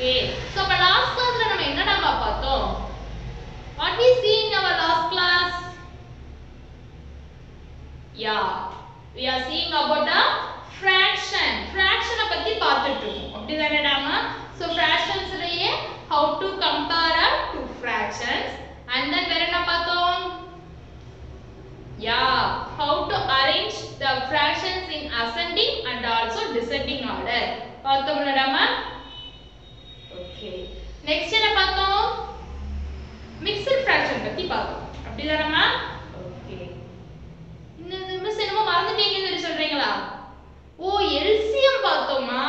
Okay. So அப்ப last classல நம்ம என்னடா பார்த்தோம்? What we see in our last class? Yeah. We are seeing about the fraction. Fraction பத்தி பார்த்துட்டு இருக்கோம். அப்படிதானேடாமா? So fractions லயே how to compare two fractions and then வேற என்ன பார்த்தோம்? Yeah, how to arrange the fractions in ascending and also descending order. பார்த்தோம்லடாமா? Okay. Next என்ன பார்த்தோம்? Mixed fraction பத்தி பார்த்தோம். அப்படிதானேமா? Okay. இந்த மிஸ் என்னமோ மறந்துட்டீங்கன்னு சொல்றீங்களா? ஓ LCM பார்த்தோமா?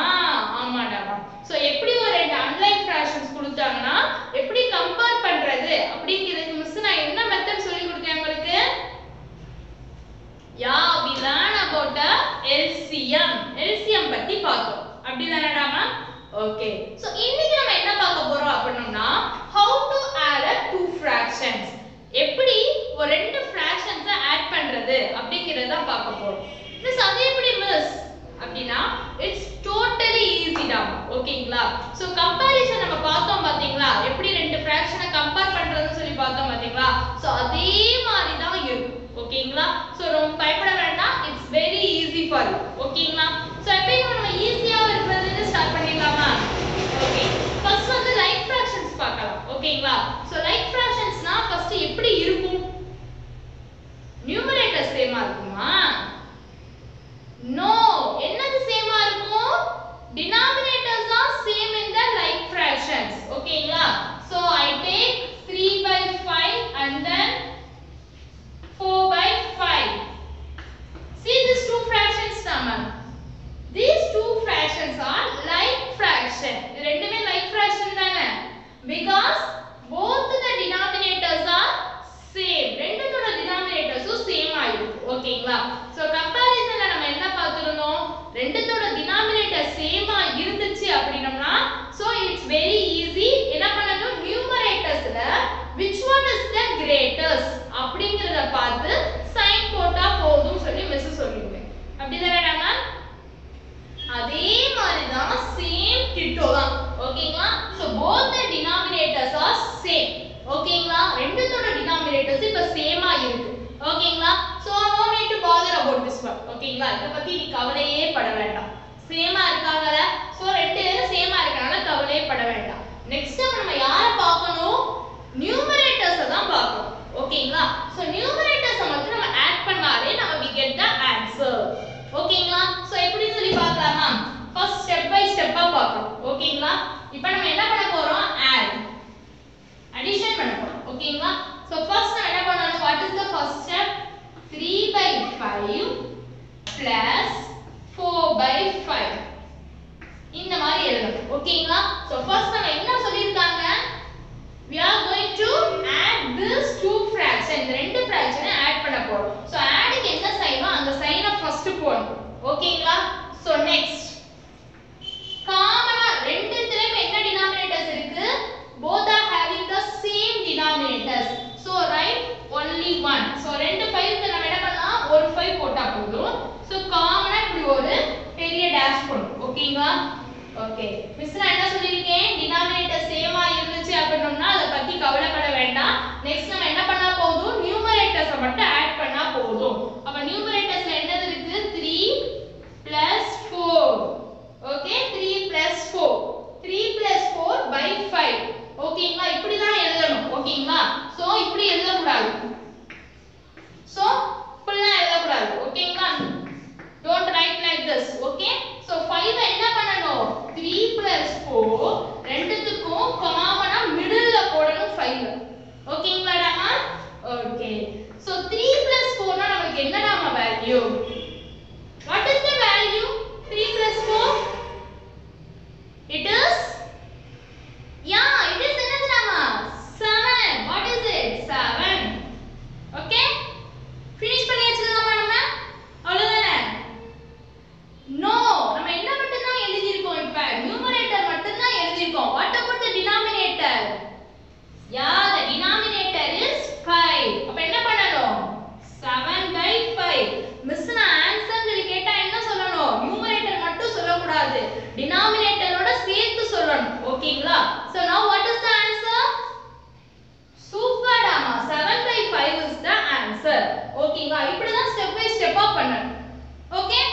ஆமாடாமா. சோ எப்படி ஒரு ரெண்டு அன்லைன் ஃபிராக்ஷன்ஸ் கொடுத்தாங்கன்னா எப்படி கம்பேர் பண்றது அப்படிங்கிறதுக்கு மிஸ் நான் என்ன மெத்தட் சொல்லி கொடுத்தேன் உங்களுக்கு? Yeah, we learn about the LCM. LCM பத்தி பார்த்தோம். அப்படிதானடாமா? Okay. So இன்னைக்கு நம்ம என்ன பார்க்க போறோம் அப்படினா how to add two fractions. எப்படி ஒரு ரெண்டு fractions ஆட் பண்றது அப்படிங்கறத தான் பார்க்க போறோம். மிஸ் அது எப்படி மிஸ் அப்படினா it's totally easy டா. ஓகேங்களா? சோ கம்பேரிசன் நம்ம பார்த்தோம் பாத்தீங்களா? எப்படி ரெண்டு fraction கம்பேர் பண்றதுன்னு சொல்லி பார்த்தோம் பாத்தீங்களா? சோ அதே மாதிரி தான் இருக்கும். ஓகேங்களா? சோ ரொம்ப பயப்பட வேண்டாம். It's very easy for you. ஓகேங்களா? சோ எப்பவும் நம்ம ஈஸியா இருக்குறதுல ஸ்டார்ட் பண்ணிடலாமா? ஓகே. ஃபர்ஸ்ட் வந்து லைக் ஃபிராக்ஷன்ஸ் பார்க்கலாம். ஓகேங்களா? சோ லைக் ஃபிராக்ஷன்ஸ்னா ஃபர்ஸ்ட் எப்படி இருக்கும்? நியூமரேட்டர் சேமா இருக்குமா? No. என்னது சேமா இருக்கும்? Denominators are same in the like fractions. ஓகேங்களா? So I take 3/5 and then 4/5. See these two fractions nama. These two fractions are like fraction. இது ரெண்டுமே like fraction தானே? Because both the denominators are same. ரெண்டுத்தோட denominators same ஆயிருக்கு. ஓகேங்களா? So comparisonல நம்ம என்ன பார்த்திருந்தோம்? ரெண்டுத்தோட denominator same ஆ இருந்துச்சு அப்படினா so it's very easy. என்ன பண்ணணும்? numerators-ல which one is the greatest அப்படிங்கறத பார்த்து sin போட்டா போதும் சொல்லி மிஸ் சொல்லிருவேன். அப்படிதானேடா? அதே மாதிரி தான் சேம் டிட்டோ தான். ஓகேங்களா? So both the denominators are same. ஓகேங்களா? ரெண்டுத்தோட denominators இப்ப சேமா இருக்கு. ஓகேங்களா? So no need to bother about this one. ஓகேங்களா? இத பத்தி நீ கவலையே பட வேண்டாம். சேமா இருக்காங்கல? சோ ரெண்டு பேரும் சேமா இருக்கனால கவலையே பட வேண்டாம். நெக்ஸ்ட் நம்ம யாரை பார்க்கணும்? நியூமரேட்டர்ஸ் தான் பார்க்கணும். ஓகேங்களா? சோ நியூமரேட்டர்ஸ் மட்டும் நம்ம ஆட் பண்ணாலே நம்ம we get the answer. ஓகேங்களா? சோ எப்படி சொல்லி பார்க்கலாமா? ஃபர்ஸ்ட் ஸ்டெப் பை ஸ்டெப்பா பார்க்கலாம். ஓகேங்களா? இப்போ நம்ம என்ன பண்ண போறோம்? ஆட் அடிஷன் பண்ண போறோம். ஓகேங்களா? சோ ஃபர்ஸ்ட் நம்ம என்ன பண்ணனும்? What is the first step? 3/5 plus 4/5 இந்த மாதிரி எழுதணும். ஓகேங்களா? சோ ஃபர்ஸ்ட் நம்ம என்ன சொல்லிருக்காங்க? we are going to add this two fraction. இந்த ரெண்டு fraction ஆட் பண்ண போறோம். சோ ஆட்க்கு என்ன சைனோ அந்த சைனை ஃபர்ஸ்ட் போடணும். ஓகேங்களா? சோ நெக்ஸ்ட் காமனா ரெண்டுத்துலயும் என்ன denominators இருக்கு? both are having the same denominators. So write only one. So ரெண்டு 5 க்கு நம்ம என்ன பண்ணலாம்? ஒரு 5 போட்டா போதும். சோ காமனா இப்படி ஒரு பெரிய டேஷ் போடணும். ஓகேங்களா? ஓகே. மிஸ் நான் என்ன சொல்லிருக்கேன்? டினாமினேட்டர் சேமா இருந்துச்சு அப்படினா அத பத்தி கவலைப்பட வேண்டாம். நெக்ஸ்ட் நம்ம என்ன பண்ணா போதும்? நியூமரேட்டர்ஸ் மட்டும் ஆட் பண்ணா போதும். அப்ப நியூமரேட்டர்ஸ்ல என்னது இருக்கு? 3 + 4. ஓகே? 3 + 4. 3 + 4/5. ஓகேங்களா? இப்படி தான் எழுதணும். ஓகேங்களா? சோ இப்படி எழுத கூடாது. சோ இப்படிலாம் எழுத கூடாது. ஓகேங்களா? don't write like this. okay? so 5 என்ன பண்ணனும்? 3 + 4 ரெண்டுத்துக்கும் காமனா மிடில்ல போடணும் 5. ஓகேங்களாடாமா? ஓகே. so 3 + 4 னா நமக்கு என்னடாமா value? what is the value? 3 + 4 it is it is என்னதுடாமா? 7. what is it? 7. okay? finish பண்ணியாச்சுலாமா நம்ம? அவ்வளவுதானே? no, நம்ம என்ன மட்டும் தான் எழுதி இருக்கோம்? இப்ப நியூமரேட்டர் மட்டும் தான் எழுதி இருக்கோம். what about the denominator? yeah, the denominator is 5. அப்ப என்ன பண்ணனும்? 7/5. மிஸ் பண்ணணும். Okay?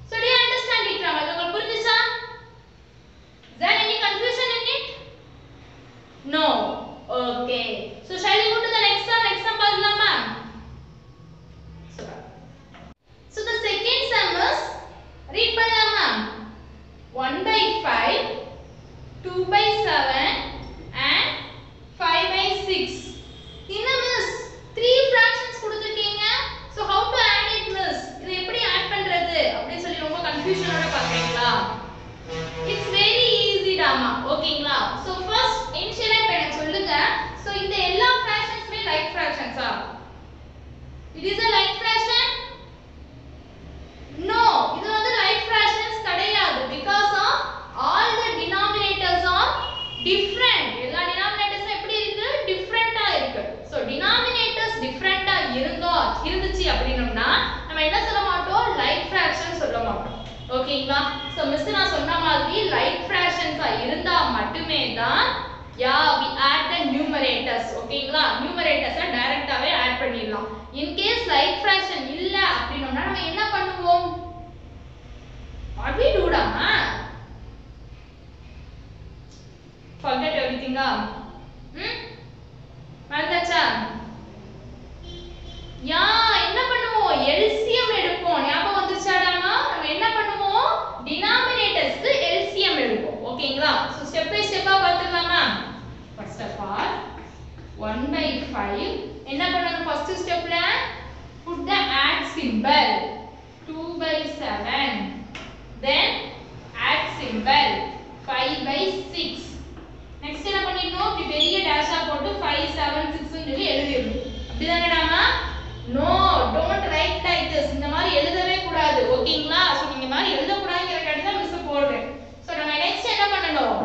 So do you understand it, Rama? உங்களுக்கு புரிஞ்சுச்சா? Is there any confusion in it? No. Okay. So shall we go to the next sum? Next sum பார்க்கலாமா? So the second sum is read பண்ணலாமா? 1/5, 2/7 and 5/6. என்ன miss 3 fractions கொடுத்திருக்கீங்க. So how to add it miss? இது எப்படி add பண்றது அப்படி சொல்லி ரொம்ப கன்ஃபியூஷனோட பாக்குறீங்களா? It's very easy டாமா. ஓகேங்களா? So first இனிஷியலா இப்ப எனக்கு சொல்லுங்க. So இந்த எல்லா fractionsமே like fractions ah? It is a like fraction? No, இது வந்து like fractions கிடையாது because of all the denominators are different. எல்லா denominators எப்படி இருக்கு? டிஃபரண்டா இருக்கு. So denominators டிஃபரண்டா இருந்துச்சு அப்படினோம்னா நம்ம என்ன சொல்ல மாட்டோம்? like fraction சொல்ல மாட்டோம். ஓகேங்களா? So மிஸ் நான் சொன்ன மாதிரி like fractions இருந்தா மட்டுமே தான் we add the numerators. ஓகேங்களா? numerators டைரக்டாவே ஆட் பண்ணிடலாம். in case like fraction இல்ல அப்படினோம்னா நம்ம என்ன பண்ணுவோம்? what we do டாமா? forget everything மறந்தாச்சா? என்ன பண்ணுவோம்? LCM எடுப்போம். ஞாபகம் வந்துச்சாடாமா? நம்ம என்ன பண்ணுவோம்? denominatorsக்கு LCM எடுப்போம். ஓகேங்களா? சோ ஸ்டெப் பை ஸ்டெப்பா பார்த்துடலாமா? first of all 1/5 என்ன பண்ணணும்? first stepல put the add symbol. 2/7 then add symbol. 5/6. next என்ன பண்ணிடணும்? இப்படி பெரிய டேஷா போட்டு 5 7 6 ன்னு சொல்லி எழுதிடணும். அப்படிதானடாமா? no, don't write like this. இந்த மாதிரி எழுதவே கூடாது. ஓகேங்களா? சோ நீங்க மாதிரி எழுத கூடாதுங்கறதுக்காக தான் மிஸ் போடுறேன். சோ நம்ம நெக்ஸ்ட் என்ன பண்ணனும்?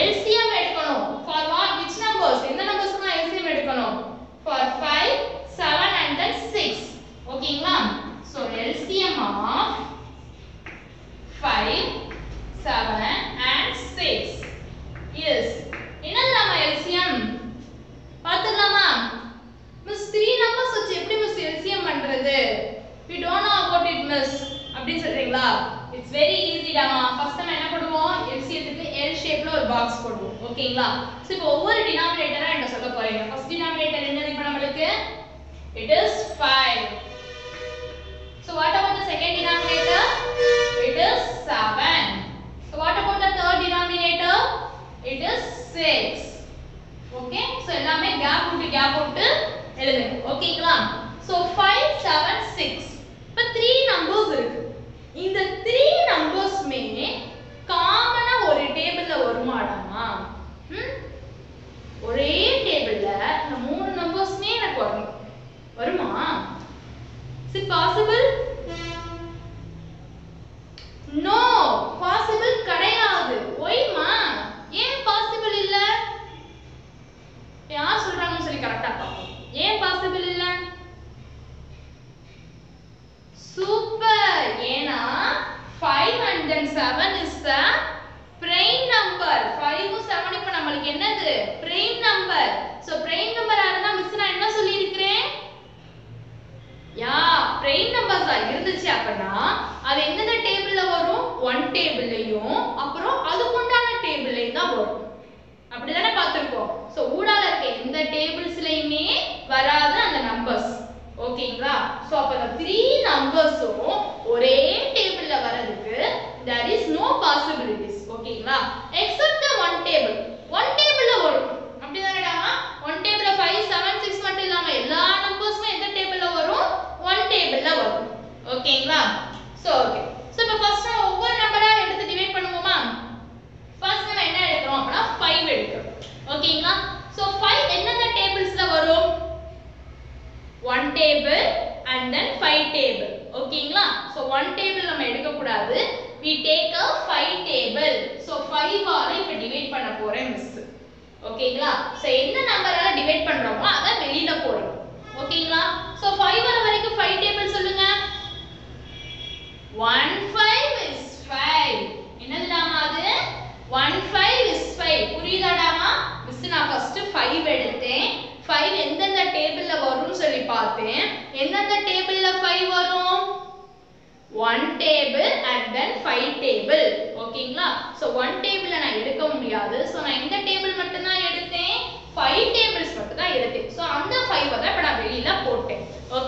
LCM எடுக்கணும். for what? which numbers? எந்த நம்பர்ஸ்க்கு நான் LCM எடுக்கணும்? for 5 7 and then 6. ஓகேங்களா? so LCM of 5 7 and 6 is என்னதுமா LCM? பாத்துடலாமா? மிஸ் 3 நம்பர்ஸ் வச்சு எப்படி மிஸ் LCM பண்றது? we don't know about it miss அப்படி சொல்றீங்களா? it's very easy டாமா. ஃபர்ஸ்ட் நம்ம என்ன பண்ணுவோம்? LCMக்கு L ஷேப்ல ஒரு பாக்ஸ் போடுவோம். ஓகேங்களா? சோ இப்போ ஒவ்வொரு டினாமினேட்டரா என்ன சொல்ல போறீங்க? ஃபர்ஸ்ட் டினாமினேட்டர் என்னது இப்போ நமக்கு? it is 5. so what about the second denominator? it is 7. so what about the third denominator? it is 6. okay so எல்லாமே கேப் விட்டு எழுதுங்க. ஓகேங்களா? so 5 7 6. இப்ப 3 நம்பர்ஸ் இருக்கு. இந்த 3 நம்பர்ஸ்மே காமனா ஒரு டேபிள்ல வருமாடாமா? ஒரே டேபிள்ல இந்த 3 நம்பர்ஸ்மே எனக்கு வரணும். வருமா? is it possible? no, possible கிடையாது. why ma? ஏன் பாசிபிள் இல்ல? யார் சொல்றாங்கன்னு சொல்லி கரெக்ட்டா பாப்போம். ஏன் பாசிபிள் இல்ல? சூப்பர். ஏனா 5 and then 7 is the prime number. 5 7 இப்ப நமக்கு என்னது? prime number. so prime number ஆனா மிஸ் நான் என்ன சொல்லி இருக்கேன்? prime numbers இருந்துச்சு அப்படினா அது எந்த டேபிள்ல வரும்? one டேபிள்லயும் அப்புறம் அதுக்கு உண்டான டேபிள்லயும் தான் வரும். அப்படிதானே பாத்துறோம். சோ ஊடால இருக்க எந்த டேபிள்ஸ்லயுமே வராத அந்த நம்பர்ஸ். ஓகேங்களா? சோ அப்ப அந்த 3 நம்பர்ஸும் ஒரே டேபிள்ல வரதுக்கு there is no possibilities. ஓகேங்களா? except the one table. one டேபிள்ல வரும். அப்படிதானேடா? one டேபிள்ல 5 7 6 மட்டும் இல்லாம எல்லா நம்பர்ஸ்மே எந்த டேபிள்ல வரும்? one டேபிள்ல வரும். ஓகேங்களா? So okay. சோ இப்ப ஃபர்ஸ்ட் நம்ம ஒவ்வொரு நம்பரா எடுத்து டிவைட் பண்ணுவோமா? ஃபர்ஸ்ட் நம்ம என்ன எடுக்கறோம் அப்படினா 5 எடுக்கறோம். ஓகேங்களா? சோ 5 என்னென்ன டேபிள்ஸ்ல வரும்? 1 டேபிள் and then 5 டேபிள். ஓகேங்களா? சோ 1 டேபிள் நம்ம எடுக்க கூடாது. we take a 5 table. So 5 ஆல இப்ப டிவைட் பண்ண போறேன் மிஸ். ஓகேங்களா? சோ என்ன நம்பரால டிவைட் பண்றோமோ அத வெளியில போடுறோம். ஓகேங்களா? சோ 5 வர வரைக்கும் 5 டேபிள் சொல்லுங்க. 1 5 is 5. என்னதுடாமா அது? 1 5 is 5. புரியுதாடாமா? மிஸ் நான் ஃபர்ஸ்ட் 5 எடுத்தேன். 5 எந்தெந்த டேபிள்ல வரும்னு சொல்லி பார்த்தேன். எந்தெந்த டேபிள்ல 5 வரும்?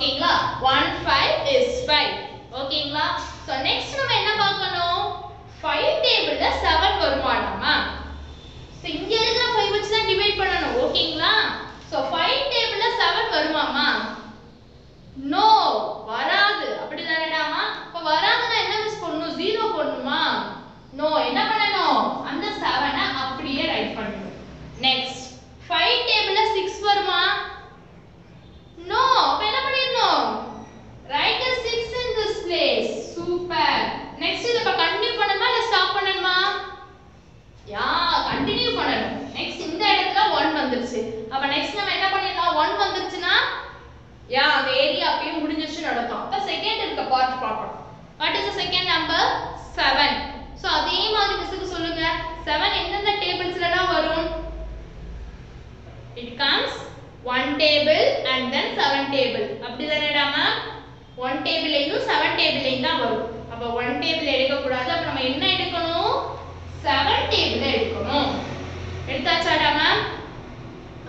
ஓகேங்களா 1 5 is 5 ஓகேங்களா சோ நெக்ஸ்ட் நம்ம என்ன பார்க்கணும் 5 டேபிள்ல 7 வருமானமா சோ இங்க இருக்கிற 5 வச்சு தான் டிவைட் பண்ணனும் ஓகேங்களா சோ 5 டேபிள்ல 7 வருமாமா நோ வராது அப்படிதானேடாமா அப்ப வராதுன்னா என்ன மிஸ் பண்ணனும் 0 போடணுமா நோ என்ன பண்ணனும் அந்த 7 அப்படியே ரைட் பண்ணனும் நெக்ஸ்ட் 5 டேபிள்ல 6 வருமா நோ அப்ப என்ன பண்ணிரணும் write the 6 in this place super next இத இப்ப கண்டினியூ பண்ணணுமா இல்ல ஸ்டாப் பண்ணணுமா யா கண்டினியூ பண்ணனும் நெக்ஸ்ட் இந்த இடத்துல 1 வந்துருச்சு அப்ப நெக்ஸ்ட் நம்ம என்ன பண்ணிடலாம் 1 வந்துருச்சுனா யா அந்த ஏரியா அப்படியே முடிஞ்சிருச்சு நடக்கும் அப்ப செகண்ட் இருக்க பார்ட் பார்க்கணும் what is the second number 7 so அதே மாதிரி மிஸ்க்கு சொல்லுங்க 7 எந்தெந்த டேபிள்ஸ்லலாம் வரும் it comes one table and then 7 table அப்படிதானேடா ma'am 1 டேபிளையும் 7 டேபிளையும் தான் வரும் அப்ப 1 டேபிள் எடுக்க கூடாது அப்ப நம்ம என்ன எடுக்கணும் 7 டேபிள் எடுக்கணும் எடுத்தாச்சாடா மேம்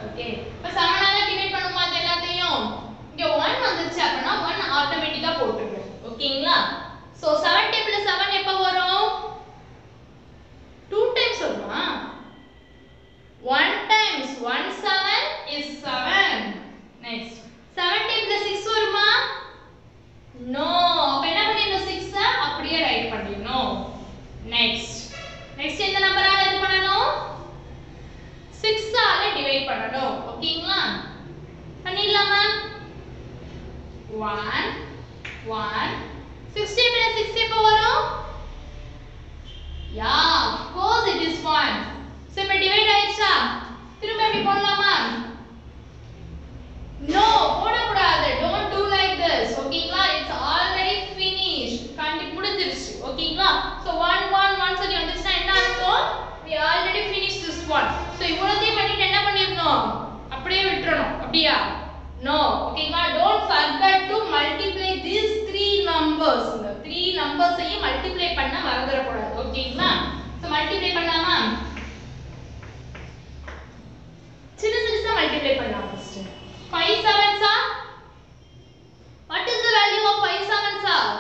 ஓகே இப்ப 7 ஆல டிவைட் பண்ணுமா அது எல்லாத்தையும் இங்க 1 வந்துருச்சு அப்பனா 1 ஆட்டோமேட்டிக்கா போட்டுருங்க ஓகேங்களா சோ 7 டேபிள்ல 7 எப்ப வரும் 2 டைம்ஸ் வருமா 1 times 1 7 is 7 next 7 table 6 வருமா no அப்ப என்ன பண்ணிரணும் 6 அப்படியே ரைட் பண்ணிரணும் next இந்த நம்பரால என்ன பண்ணனும் 6 ஆல டிவைட் பண்ணனும் ஓகேங்களா பண்ணிடலாமா 1 6 table 6 எப்ப வரும் yeah of course it is 1 so இப்ப டிவைட் ஆயிடுச்சா திரும்ப எப்படி போடலாமா no போட கூடாது don't do like this ஓகேங்களா it's already finished கண்டி முடிஞ்சிருச்சு ஓகேங்களா so 1 1 1 சரி வந்துச்சுனா என்ன அர்த்தம் we already finished this one so இவ்வளவுதையும் பண்ணிட்டு என்ன பண்ணிரணும் அப்படியே விட்டுறணும் அப்படியா no ஓகேங்களா don't forget to multiply these three numbers இந்த 3 நம்பர்ஸையும் மல்டிப்ளை பண்ண மறந்துட கூடாது ஓகேங்களா so மல்டிப்ளை பண்ணலாமா சின்னசா மல்டிப்ளை பண்ணலாம் first 5 sevens are what is the value of 5 sevens are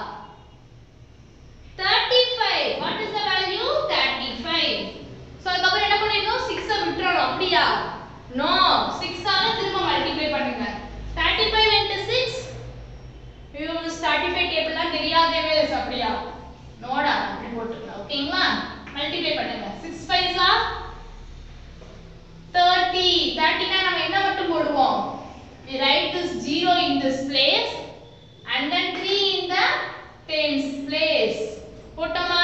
35 what is the value 35 so அதுக்கு அப்புறம் என்ன பண்ணிரணும் 6 விட்டுறணும் அப்படியா no 6 ஆல திரும்ப மல்டிப்ளை பண்ணுங்க 35 into 6 you will 35 டேபிள் தான் தெரியாதே மிஸ் அப்படியா நோடா அப்படி போட்டுக்கலாம் ஓகேங்களா மல்டிப்ளை பண்ணுங்க 6 5s are 30 30 னா நம்ம என்ன மட்டும் போடுவோம் we write this 0 in this place and then 3 in the tens place போட்டோமா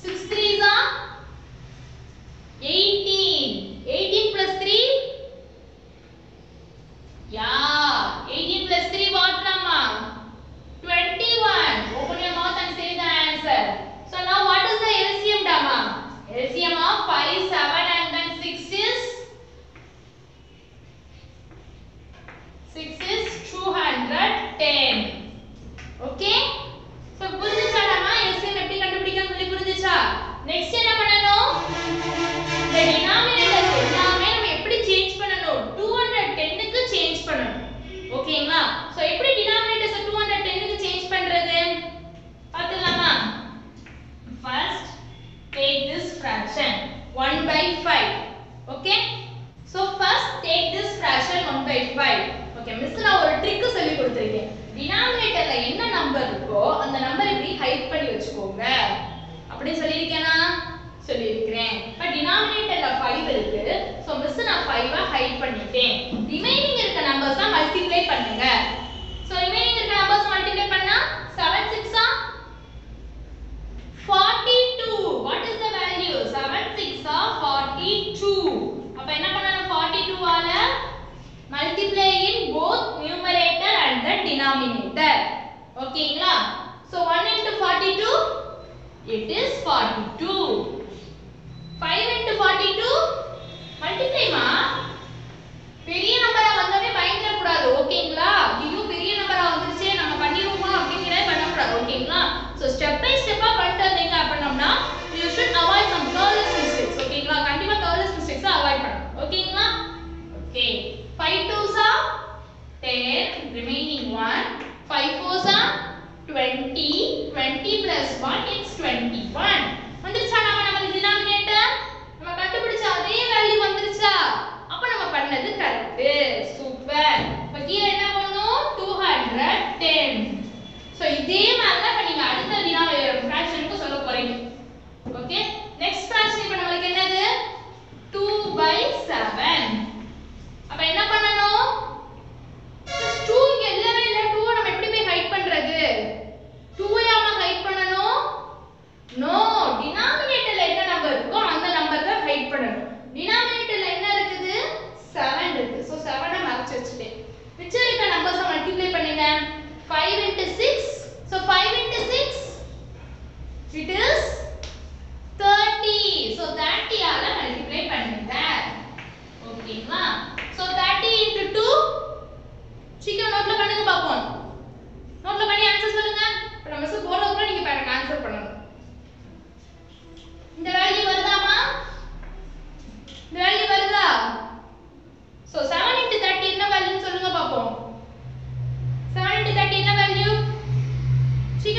6 3s are 18 plus 3 yeah 18 plus 3 what rama 21 open your mouth and say the answer so now what is the LCM dama LCM of 5 7 and then 6 is 210 okay so புரிஞ்சுச்சா நாம LCM எப்படி கண்டுபிடிக்கணும் சொல்லி புரிஞ்சுச்சா next என்ன பண்ணனும் the denominators எல்லாமே நம்ம எப்படி சேஞ்ச் பண்ணனும் 210 க்கு சேஞ்ச் பண்ணனும் ஓகேங்களா சோ எப்படி denominators 210 க்கு சேஞ்ச் பண்றது பாத்துலாமா first take this fraction 1/5 okay so first take this fraction 1/5 okay miss நான் ஒரு ட்ரிக் சொல்லி கொடுத்திருக்கேன் டினாமினேட்டர்ல என்ன நம்பர் இருக்கோ அந்த நம்பர் இப்படி ஹைட் பண்ணி வெச்சுக்கோங்க அப்படி சொல்லிருக்கேனா சொல்லிருக்கேன் இப்ப டினாமினேட்டர்ல 5 இருக்கு சோ மிஸ் நான் 5 ஹைட் பண்ணிட்டேன் ரிமைனிங் இருக்க நம்பர்ஸ் மல்டிப்ளை பண்ணுங்க சோ ரிமைனிங் இருக்க நம்பர்ஸ் மல்டிப்ளை பண்ணா 7 6 are 42 what is the value 7 6 are 42 அப்ப என்ன பண்ணனும் 42 ஆல multiply in both numerator and the denominator ஓகேங்களா so 1 into 42 it is 42 5 into 42 multiply ma பெரிய நம்பரா வந்தவே பயங்கர கூடாது ஓகேங்களா இது பெரிய நம்பரா வந்துருச்சே நம்ம பண்ணிருவோமா அப்படிங்கறத பண்ண கூடாது ஓகேங்களா so step by step பண்ணிட்டு வந்தீங்க அப்படினா you should avoid some careless mistakes ஓகேங்களா கண்டிப்பா careless mistakes அவாய்ட் பண்ணணும் ஓகேங்களா okay 5 2s are 10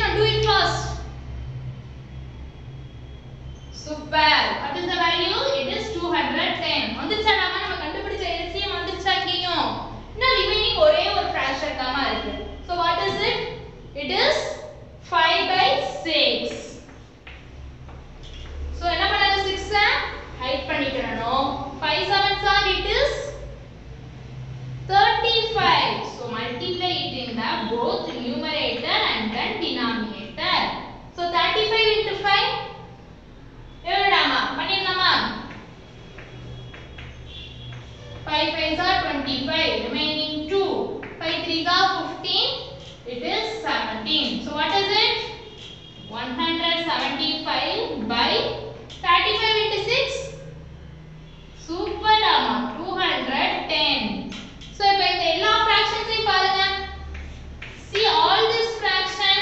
Shikram, do it fast. Super. What is the value? It is 210. வந்துச்சா நம்ம கண்டுபிடிச்ச LCM வந்துச்சா இங்கேயும்? இன்னும் ரிமைனிங் ஒரே ஒரு fraction தான் இருக்கு. So what is it? It is 5/6. So என்ன பண்ணணும் 6 ஹைட் பண்ணிக்கணும். 5 7s are it is 35. So multiply it in the both numerator and then denominator. So 35 into 5 எவ்வளவுடாமா பண்ணிடலாமா 5 5s are 25 remaining 2 5 3s are 15 it is 17. So what is it 175 by 35 into 6 super dama 210. So இப்போ இந்த எல்லா fractions பாருங்க see all this fraction.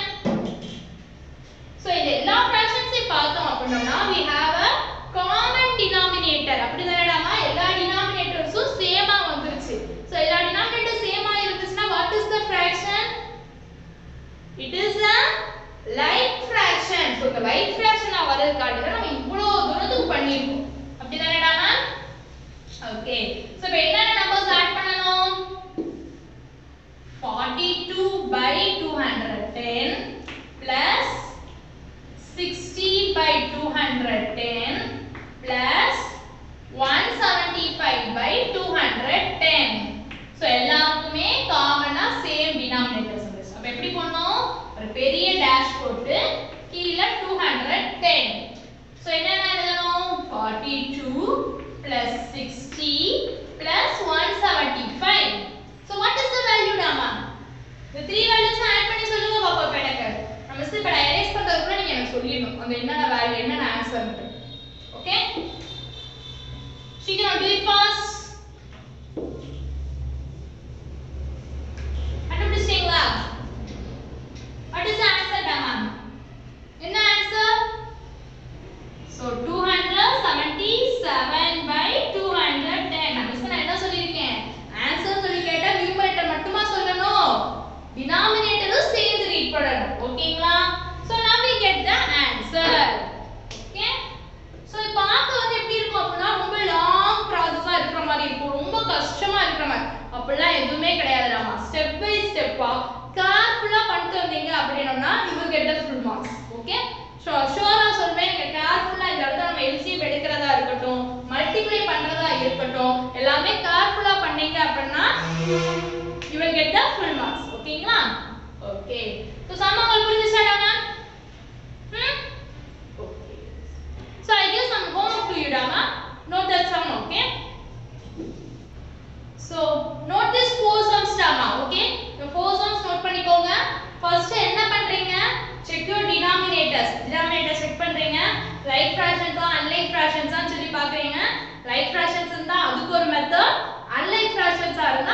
So இந்த எல்லா fractions பார்த்தோம் அப்படினா we have a common denominator. அப்படிதானேடாமா எல்லா denominatorsம் சேமா வந்துருச்சு. So எல்லா denominators சேமா இருந்துச்சுனா what is the fraction? It is a like fraction. So the like fraction வரதுக்காக நம்ம இவ்வளவு தூரத்துக்கு பண்ணிருக்கோம். அப்படிதானேடாமா? Okay. So இப்போ என்னென்ன நம்பர்ஸ் ஆட் பண்ணனும்? 42 by 210 plus 60 by 210 plus 175 by 210. So எல்லாத்துக்குமே காமனா சேம் டினாமினேட்டர்ஸ் வந்துச்சு. அப்ப எப்படி பண்ணோம்? ஒரு பெரிய டேஷ் போட்டு கீழ 210. So என்னென்ன எழுதணும்? 42 plus 60 plus 175. So what is the value Dama? The three values add பண்ணி சொல்லுங்க பாப்பா இப்ப எனக்கு. நான் மிஸ் இப்ப erase பண்றதுக்குள்ள நீங்க எனக்கு சொல்லிடணும். அந்த என்னென்ன வேல்யூ என்னென்ன ஆன்சர் னு. ஓகே? சீக்கிரம் do it fast. கண்டுபிடிச்சீங்களா? What is the answer Dama? என்ன ஆன்சர்? So 277 by 210. நான் மிஸ் நான் என்ன சொல்லிருக்கேன்? ஆன்சர் சொல்லி கேட்டா நியூமரேட்டர் மட்டுமா சொல்லணும்? டினாமினேட்டரும் சேர்ந்து ரீட் பண்ணணும். ஓகேங்களா? So now we get the answer. Okay? So பார்க்க வந்து எப்படி இருக்கும் அப்படினா ரொம்ப லாங் process-ஆ இருக்கிற மாதிரி இருக்கும். ரொம்ப கஷ்டமா இருக்கிற மாதிரி. அப்படிலாம் எதுவுமே கிடையாதுடாமா. ஸ்டெப் பை ஸ்டெப்பா கேர்ஃபுல்லா பண்ணிட்டு வந்தீங்க அப்படினா you will get the full marks. Okay? So ஷூரா சொல்றேன் நீங்க கேர்ஃபுல்லா இந்த இடத்துல நம்ம LCM எடுக்கிறதா இருக்கட்டும், மல்டிப்ளை பண்றதா இருக்கட்டும், எல்லாமே கேர்ஃபுல்லா பண்ணீங்க அப்படினா you will get the full marks. ஓகேங்களா? Okay. So sum உங்களுக்கு புரிஞ்சுச்சாடா ma'am? Okay. So I give some homework to you Dama. Note that sum, okay? So note this four sums Dama, okay? The four sums note பண்ணிக்கோங்க. First என்ன பண்றீங்க? Check your denominators. Denominator check பண்றீங்க. Like fractions ஆ unlike fractions ஆ சொல்லி பாக்குறீங்க. Like fractions இருந்தா அதுக்கு ஒரு method, unlike fractions ஆ இருந்தா